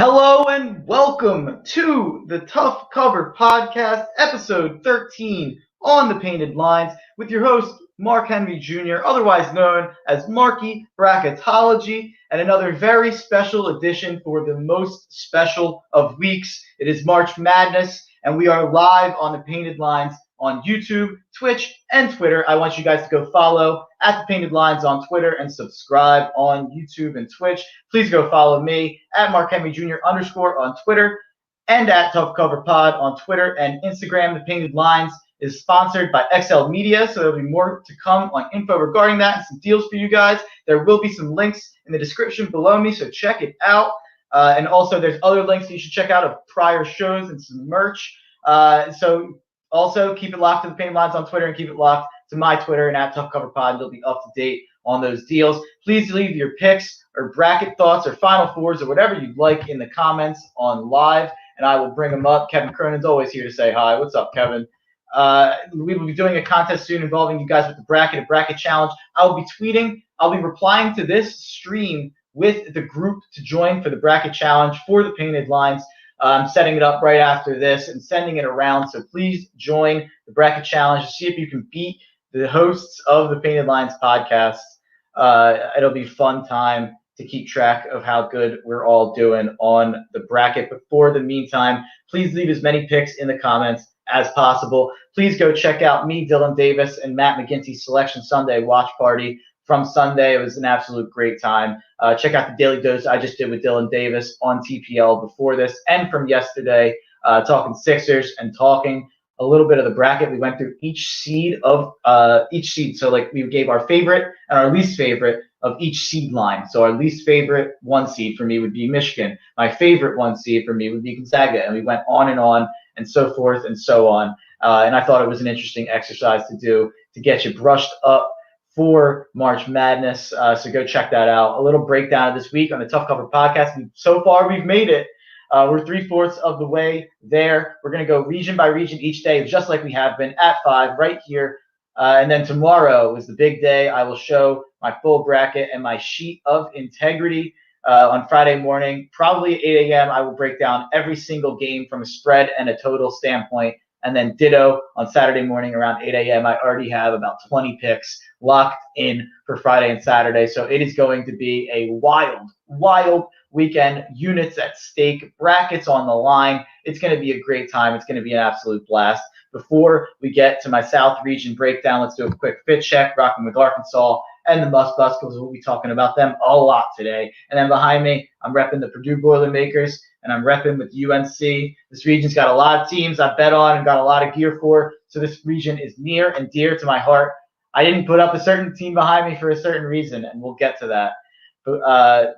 Hello and welcome to the Tough Cover Podcast, episode 13 on the Painted Lines with your host, Mark Henry Jr., otherwise known as Marky Bracketology, and another very special edition for the most special of weeks. It is March Madness, and we are live on the Painted Lines on YouTube, Twitch, and Twitter. I want you guys to go follow at the Painted Lines on Twitter and subscribe on YouTube and Twitch. Please go follow me at Mark Henry Jr. _ on Twitter and at Tough Cover Pod on Twitter and Instagram. The Painted Lines is sponsored by XL Media, so there'll be more to come on info regarding that and some deals for you guys. There will be some links in the description below me, so check it out. And also, there's other links that you should check out of prior shows and some merch. Also, keep it locked to the Painted Lines on Twitter and keep it locked to my Twitter and at Tough Cover Pod. You'll be up to date on those deals. Please leave your picks or bracket thoughts or Final Fours or whatever you'd like in the comments on live, and I will bring them up. Kevin Cronin's always here to say hi. What's up, Kevin? We will be doing a contest soon involving you guys with the bracket, a bracket challenge. I'll be tweeting. I'll be replying to this stream with the group to join for the bracket challenge for the Painted Lines. I'm setting it up right after this and sending it around, so please join the bracket challenge to see if you can beat the hosts of the Painted Lines podcast. It'll be a fun time to keep track of how good we're all doing on the bracket. But for the meantime, please leave as many picks in the comments as possible. Please go check out me, Dylan Davis, and Matt McGinty's Selection Sunday watch party from Sunday. It was an absolute great time. Check out the daily dose I just did with Dylan Davis on TPL before this and from yesterday, talking Sixers and talking a little bit of the bracket. We went through each seed. So like we gave our favorite and our least favorite of each seed line. So our least favorite 1 seed for me would be Michigan. My favorite 1 seed for me would be Gonzaga. And we went on and so forth and so on. And I thought it was an interesting exercise to do to get you brushed up for March Madness. So go check that out. A little breakdown of this week on the Tough Cover Podcast. So far, we've made it. We're 3/4 of the way there. We're going to go region by region each day, just like we have been at 5 right here. And then tomorrow is the big day. I will show my full bracket and my sheet of integrity on Friday morning. Probably at 8 a.m. I will break down every single game from a spread and a total standpoint. And then ditto on Saturday morning around 8 a.m. I already have about 20 picks locked in for Friday and Saturday. So it is going to be a wild weekend. Units at stake, brackets on the line. It's going to be a great time. It's going to be an absolute blast. Before we get to my South region breakdown, let's do a quick fit check, rocking with Arkansas and the Must Bus, because we'll be talking about them a lot today. And then behind me, I'm repping the Purdue Boilermakers, and I'm repping with UNC. This region's got a lot of teams I bet on and got a lot of gear for, so this region is near and dear to my heart. I didn't put up a certain team behind me for a certain reason, and we'll get to that.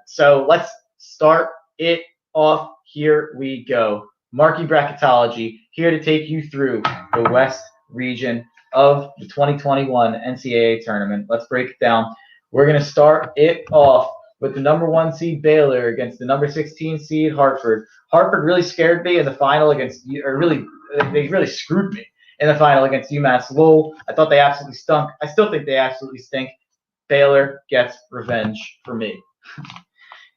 So let's start it off. Here we go. Marky Bracketology, here to take you through the West region of the 2021 NCAA Tournament. Let's break it down. We're going to start it off with the number 1 seed Baylor against the number 16 seed Hartford. Hartford really scared me in the final they really screwed me in the final against UMass Lowell. I thought they absolutely stunk. I still think they absolutely stink. Baylor gets revenge for me.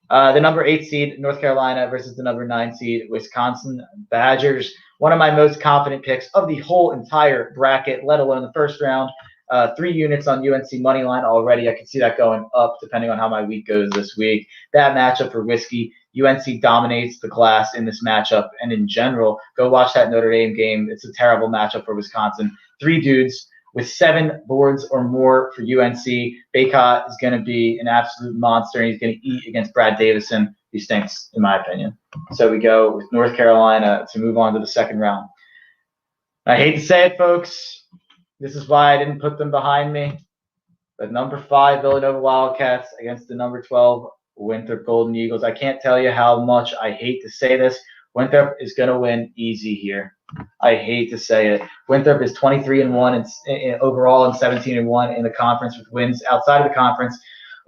The number 8 seed North Carolina versus the number 9 seed Wisconsin Badgers. One of my most confident picks of the whole entire bracket, let alone the first round. 3 units on UNC money line already. I can see that going up depending on how my week goes this week. That matchup for Whiskey. UNC dominates the class in this matchup, and in general, go watch that Notre Dame game. It's a terrible matchup for Wisconsin. 3 dudes with 7 boards or more for UNC. Baycott is going to be an absolute monster, and he's going to eat against Brad Davison. He stinks, in my opinion. So we go with North Carolina to move on to the second round. I hate to say it, folks. This is why I didn't put them behind me. But number 5 Villanova Wildcats against the number 12 Winthrop Golden Eagles. I can't tell you how much I hate to say this. Winthrop is going to win easy here. I hate to say it. Winthrop is 23-1 overall and 17-1 in the conference with wins outside of the conference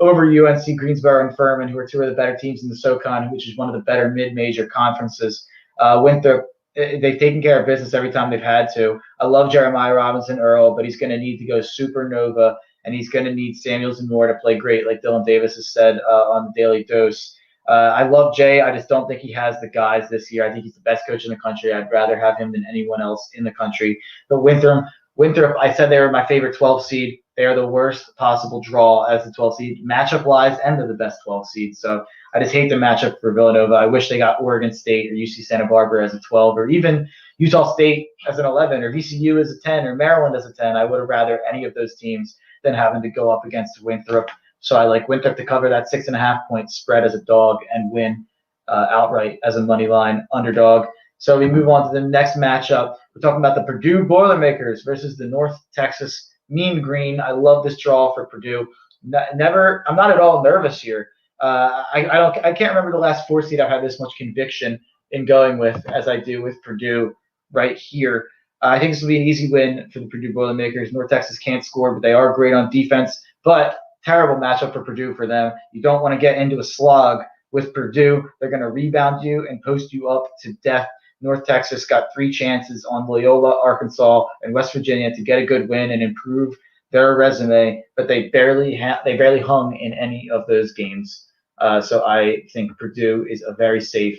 over UNC, Greensboro, and Furman, who are 2 of the better teams in the SoCon, which is one of the better mid-major conferences. Winthrop, they've taken care of business every time they've had to. I love Jeremiah Robinson Earl, but he's going to need to go supernova, and he's going to need Samuels and Moore to play great, like Dylan Davis has said on the Daily Dose. I love Jay. I just don't think he has the guys this year. I think he's the best coach in the country. I'd rather have him than anyone else in the country. But Winthrop, I said they were my favorite 12 seed. They are the worst possible draw as the 12 seed. Matchup-wise, and they're the best 12 seed. So I just hate the matchup for Villanova. I wish they got Oregon State or UC Santa Barbara as a 12, or even Utah State as an 11, or VCU as a 10, or Maryland as a 10. I would have rather any of those teams than having to go up against Winthrop. So I like Winthrop to cover that 6.5-point spread as a dog and win outright as a money line underdog. So we move on to the next matchup. We're talking about the Purdue Boilermakers versus the North Texas Mean Green. I love this draw for Purdue. I'm not at all nervous here. I can't remember the last 4 seed I've had this much conviction in going with as I do with Purdue right here. I think this will be an easy win for the Purdue Boilermakers. North Texas can't score, but they are great on defense. But terrible matchup for Purdue for them. You don't want to get into a slog with Purdue. They're going to rebound you and post you up to death. North Texas got 3 chances on Loyola, Arkansas, and West Virginia to get a good win and improve their resume, but they barely hung in any of those games. So I think Purdue is a very safe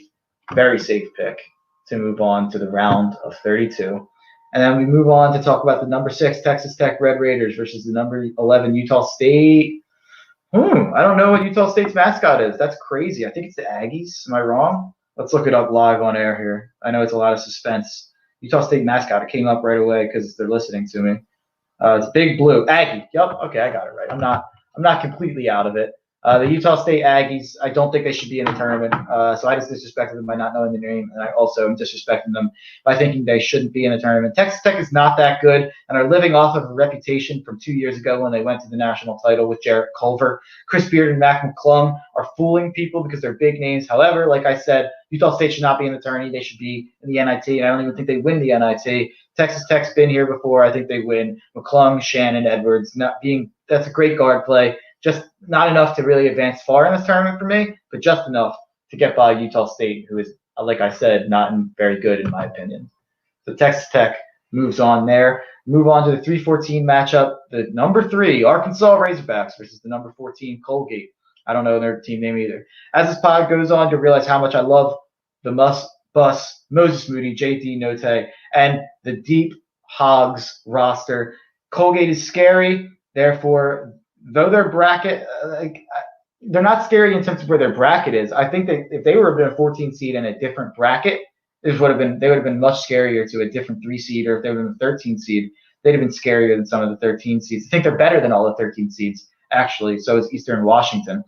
pick to move on to the round of 32. And then we move on to talk about the number 6 Texas Tech Red Raiders versus the number 11 Utah State. I don't know what Utah State's mascot is. That's crazy. I think it's the Aggies. Am I wrong? Let's look it up live on air here. I know it's a lot of suspense. Utah State mascot. It came up right away because they're listening to me. It's Big Blue. Aggie. Yep. Okay, I got it right. I'm not completely out of it. The Utah State Aggies, I don't think they should be in the tournament. So I just disrespected them by not knowing the name, and I also am disrespecting them by thinking they shouldn't be in the tournament. Texas Tech is not that good and are living off of a reputation from 2 years ago when they went to the national title with Jarrett Culver. Chris Beard and Mac McClung are fooling people because they're big names. However, like I said, Utah State should not be in the tourney. They should be in the NIT, and I don't even think they win the NIT. Texas Tech's been here before. I think they win. McClung, Shannon, Edwards, that's a great guard play. Just not enough to really advance far in this tournament for me, but just enough to get by Utah State, who is, like I said, not very good in my opinion. So Texas Tech moves on there. Move on to the 3-14 matchup. The number 3 Arkansas Razorbacks versus the number 14 Colgate. I don't know their team name either. As this pod goes on, to realize how much I love the Bus, Moses Moody, JD Note, and the Deep Hogs roster. Colgate is scary, therefore, though their bracket, they're not scary in terms of where their bracket is. I think that if they were a 14 seed in a different bracket, they would have been much scarier to a different 3 seed, or if they were in a 13 seed, they'd have been scarier than some of the 13 seeds. I think they're better than all the 13 seeds, actually. So is Eastern Washington.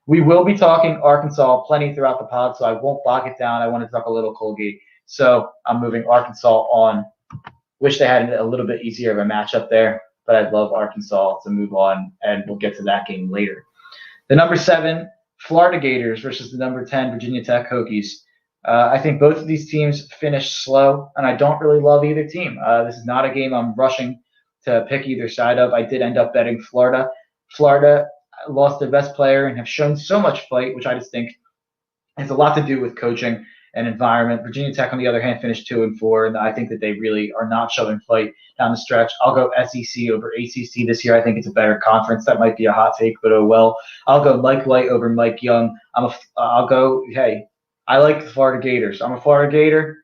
We will be talking Arkansas plenty throughout the pod, so I won't bog it down. I want to talk a little Colgate. So I'm moving Arkansas on. Wish they had a little bit easier of a matchup there, but I'd love Arkansas to move on, and we'll get to that game later. The number 7 Florida Gators versus the number 10 Virginia Tech Hokies. I think both of these teams finished slow, and I don't really love either team. This is not a game I'm rushing to pick either side of. I did end up betting Florida. Florida lost their best player and have shown so much fight, which I just think has a lot to do with coaching and environment. Virginia Tech, on the other hand, finished 2-4, and I think that they really are not showing fight down the stretch. I'll go SEC over ACC this year. I think it's a better conference. That might be a hot take, but oh well. I'll go Mike White over Mike Young. I like the Florida Gators. I'm a Florida Gator.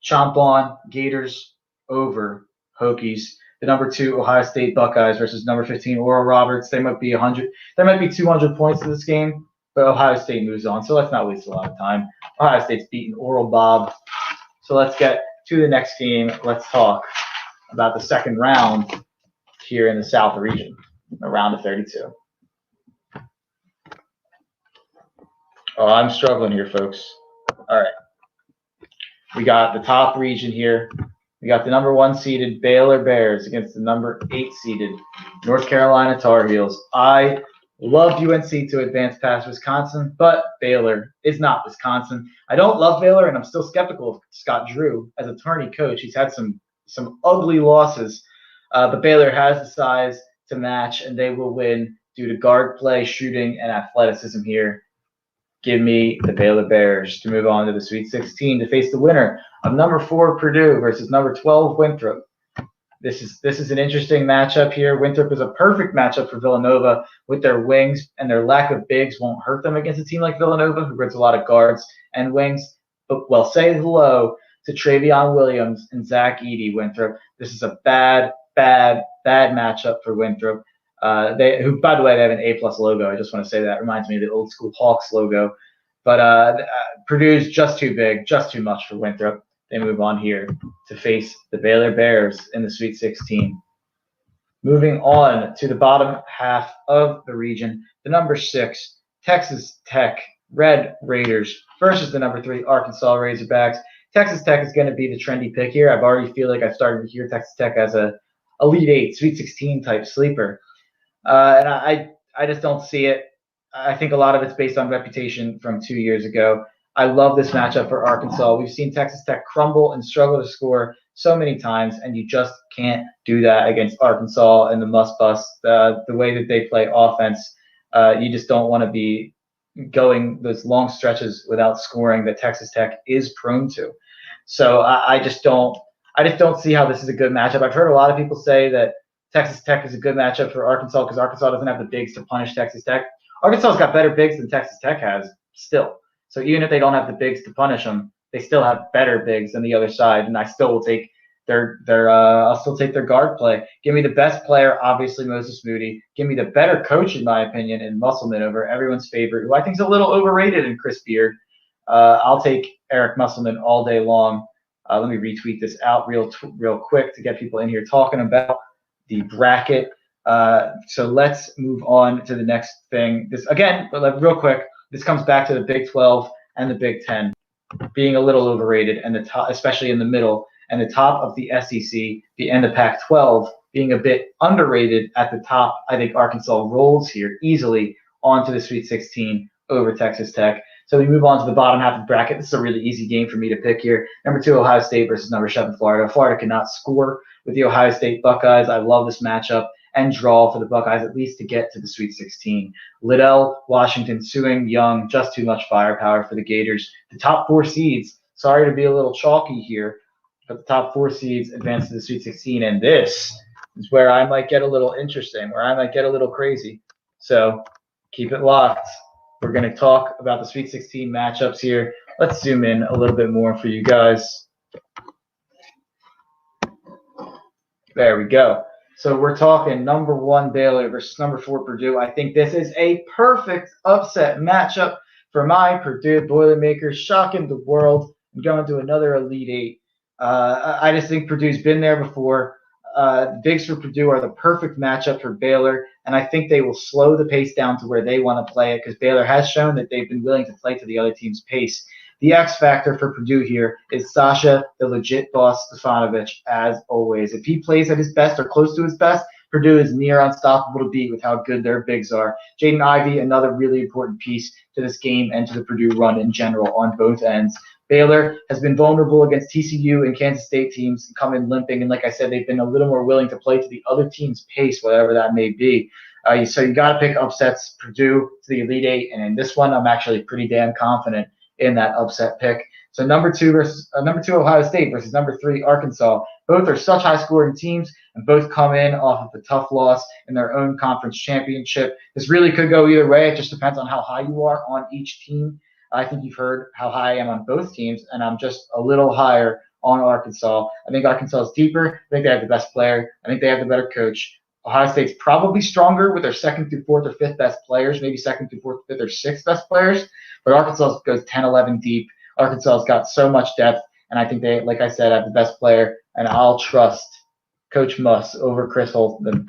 Chomp on Gators over Hokies. The number 2 Ohio State Buckeyes versus number 15 Oral Roberts. They might be 100. There might be 200 points in this game, but Ohio State moves on. So let's not waste a lot of time. Ohio State's beating Oral Bob. So let's get to the next game. Let's talk about the second round here in the South region, a round of 32. Oh, I'm struggling here, folks. All right. We got the top region here. We got the number 1 seeded Baylor Bears against the number 8 seeded North Carolina Tar Heels. I loved UNC to advance past Wisconsin, but Baylor is not Wisconsin. I don't love Baylor, and I'm still skeptical of Scott Drew as a tourney coach. He's had some ugly losses, but Baylor has the size to match, and they will win due to guard play, shooting, and athleticism here. Give me the Baylor Bears to move on to the Sweet 16 to face the winner of number 4 Purdue versus number 12 Winthrop. This is an interesting matchup here. Winthrop is a perfect matchup for Villanova with their wings, and their lack of bigs won't hurt them against a team like Villanova, who brings a lot of guards and wings. But well, say hello to Travion Williams and Zach Edey, Winthrop. This is a bad matchup for Winthrop. Who, by the way, they have an A+ logo. I just want to say that reminds me of the old school Hawks logo. But Purdue's just too big, just too much for Winthrop. They move on here to face the Baylor Bears in the Sweet 16. Moving on to the bottom half of the region, the number 6 Texas Tech Red Raiders versus the number 3 Arkansas Razorbacks. Texas Tech is going to be the trendy pick here. I've already feel like I've started to hear Texas Tech as a Elite 8, Sweet 16 type sleeper. And I just don't see it. I think a lot of it's based on reputation from 2 years ago. I love this matchup for Arkansas. We've seen Texas Tech crumble and struggle to score so many times, and you just can't do that against Arkansas and the must-bust. The way that they play offense, you just don't want to be going those long stretches without scoring that Texas Tech is prone to. So I just don't see how this is a good matchup. I've heard a lot of people say that Texas Tech is a good matchup for Arkansas because Arkansas doesn't have the bigs to punish Texas Tech. Arkansas's got better bigs than Texas Tech has still. So even if they don't have the bigs to punish them, they still have better bigs than the other side, and I still will take I'll still take their guard play. Give me the best player, obviously Moses Moody. Give me the better coach, in my opinion, in Musselman over everyone's favorite, who I think is a little overrated in Chris Beard. I'll take Eric Musselman all day long. Let me retweet this out real quick to get people in here talking about the bracket. So let's move on to the next thing. This again, but real quick. This comes back to the Big 12 and the Big 10 being a little overrated, and the top, especially in the middle, and the top of the SEC and the Pac-12 being a bit underrated at the top. I think Arkansas rolls here easily onto the Sweet 16 over Texas Tech. So we move on to the bottom half of the bracket. This is a really easy game for me to pick here. Number 2, Ohio State versus number 7, Florida. Florida cannot score with the Ohio State Buckeyes. I love this matchup and draw for the Buckeyes, at least to get to the Sweet 16. Liddell, Washington, Suing, Young, just too much firepower for the Gators. The top 4 seeds, sorry to be a little chalky here, but the top 4 seeds advance to the Sweet 16, and this is where I might get a little interesting, where I might get a little crazy. So keep it locked. We're going to talk about the Sweet 16 matchups here. Let's zoom in a little bit more for you guys. There we go. So we're talking number 1 Baylor versus number 4 Purdue. I think this is a perfect upset matchup for my Purdue Boilermakers, shocking the world and going to another Elite 8. I just think Purdue's been there before. The bigs for Purdue are the perfect matchup for Baylor, and I think they will slow the pace down to where they want to play it because Baylor has shown that they've been willing to play to the other team's pace. The X factor for Purdue here is Sasha, the legit boss, Stefanovic, as always. If he plays at his best or close to his best, Purdue is near unstoppable to beat with how good their bigs are. Jaden Ivey, another really important piece to this game and to the Purdue run in general on both ends. Baylor has been vulnerable against TCU and Kansas State teams, come in limping, and like I said, they've been a little more willing to play to the other team's pace, whatever that may be. So you got to pick upsets, Purdue to the Elite 8, and in this one, I'm actually pretty damn confident in that upset pick. So number 2 Ohio State versus number 3 Arkansas. Both are such high-scoring teams, and both come in off of a tough loss in their own conference championship. This really could go either way. It just depends on how high you are on each team. I think you've heard how high I am on both teams, and I'm just a little higher on Arkansas. I think Arkansas is deeper. I think they have the best player. I think they have the better coach. Ohio State's probably stronger with their 2nd through 4th or 5th best players, maybe 2nd through 4th, 5th, or 6th best players. But Arkansas goes 10, 11 deep. Arkansas's got so much depth, and I think they, like I said, have the best player, and I'll trust Coach Muss over Chris Holtman.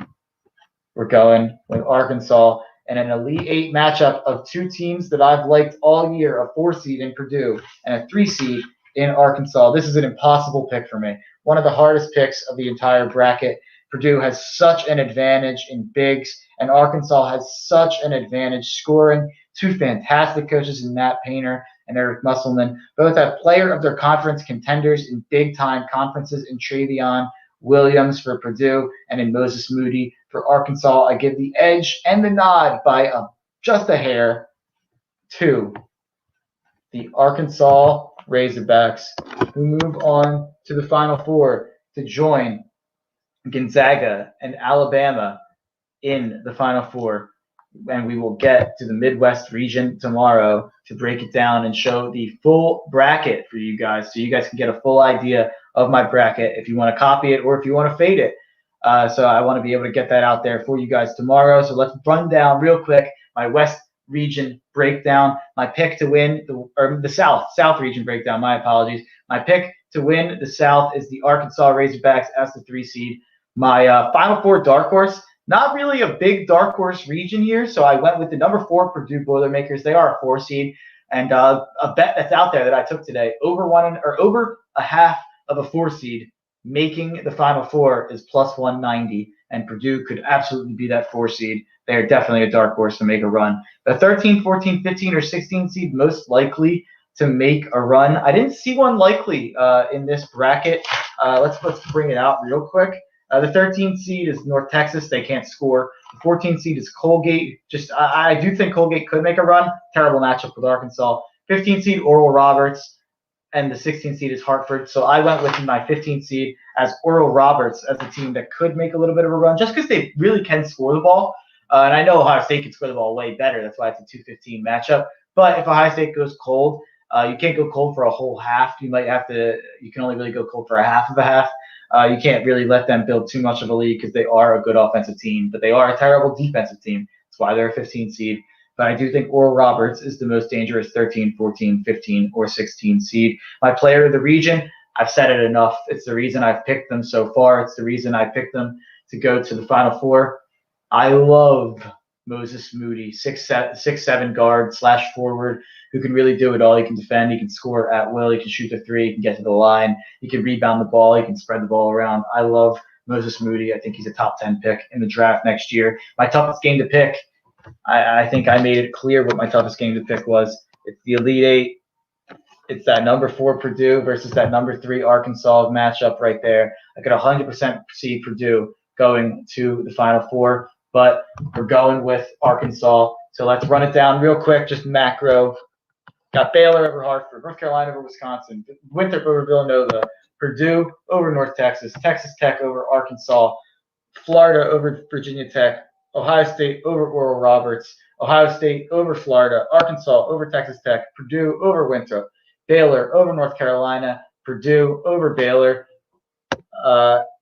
We're going with Arkansas and an Elite 8 matchup of 2 teams that I've liked all year, a 4 seed in Purdue and a 3 seed in Arkansas. This is an impossible pick for me. One of the hardest picks of the entire bracket. Purdue has such an advantage in bigs, and Arkansas has such an advantage scoring. 2 fantastic coaches in Matt Painter and Eric Musselman. Both have player of their conference contenders in big-time conferences in Travion Williams for Purdue and in Moses Moody for Arkansas. I give the edge and the nod by just a hair to the Arkansas Razorbacks, who move on to the Final Four to join Gonzaga, and Alabama in the Final Four. And we will get to the Midwest region tomorrow to break it down and show the full bracket for you guys, so you guys can get a full idea of my bracket if you want to copy it or if you want to fade it. So I want to be able to get that out there for you guys tomorrow. So let's run down real quick my West region breakdown. My pick to win the South region breakdown. My apologies. My pick to win the South is the Arkansas Razorbacks as the 3 seed. My Final Four dark horse. Not really a big dark horse region here, so I went with the number 4 Purdue Boilermakers. They are a 4 seed, and a bet that's out there that I took today, over a half of a 4 seed making the Final Four is plus 190, and Purdue could absolutely be that 4 seed. They are definitely a dark horse to make a run. The 13, 14, 15, or 16 seed most likely to make a run. I didn't see one likely in this bracket. Let's bring it out real quick. The 13 seed is North Texas. They can't score. The 14 seed is Colgate. I do think Colgate could make a run. Terrible matchup with Arkansas. 15 seed Oral Roberts, and the 16 seed is Hartford. So I went with my 15 seed as Oral Roberts as a team that could make a little bit of a run, just because they really can score the ball. And I know Ohio State can score the ball way better. That's why it's a 2-15 matchup. But if Ohio State goes cold, you can't go cold for a whole half. You can only really go cold for a half of a half. You can't really let them build too much of a lead because they are a good offensive team, but they are a terrible defensive team. That's why they're a 15 seed. But I do think Oral Roberts is the most dangerous 13, 14, 15, or 16 seed. My player of the region, I've said it enough. It's the reason I've picked them so far. It's the reason I picked them to go to the Final Four. I love Moses Moody, 6'7" guard / forward who can really do it all. He can defend, he can score at will, he can shoot the 3, he can get to the line, he can rebound the ball, he can spread the ball around. I love Moses Moody. I think he's a top 10 pick in the draft next year. My toughest game to pick, I think I made it clear what my toughest game to pick was. It's the Elite Eight. It's that number 4 Purdue versus that number 3 Arkansas matchup right there. I could 100% see Purdue going to the Final Four, but we're going with Arkansas. So let's run it down real quick, just macro. Got Baylor over Hartford, North Carolina over Wisconsin, Winthrop over Villanova, Purdue over North Texas, Texas Tech over Arkansas, Florida over Virginia Tech, Ohio State over Oral Roberts, Ohio State over Florida, Arkansas over Texas Tech, Purdue over Winthrop, Baylor over North Carolina, Purdue over Baylor,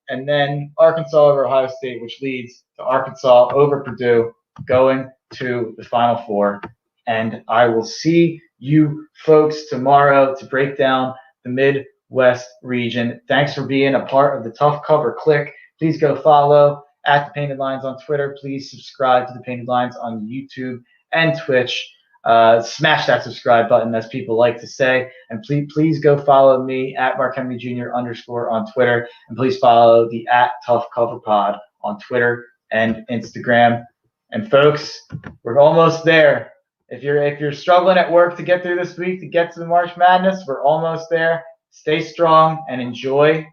and then Arkansas over Ohio State, which leads to Arkansas over Purdue going to the Final Four. And I will see you folks tomorrow to break down the Midwest region. Thanks for being a part of the Tough Cover Click. Please go follow at The Painted Lines on Twitter. Please subscribe to The Painted Lines on YouTube and Twitch. Smash that subscribe button, as people like to say. And please go follow me at Mark Henry Jr. _ on Twitter. And please follow the at Tough Cover Pod on Twitter and Instagram. And folks, we're almost there. If you're struggling at work to get through this week, to get to the March Madness, we're almost there. Stay strong and enjoy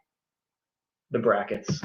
the brackets.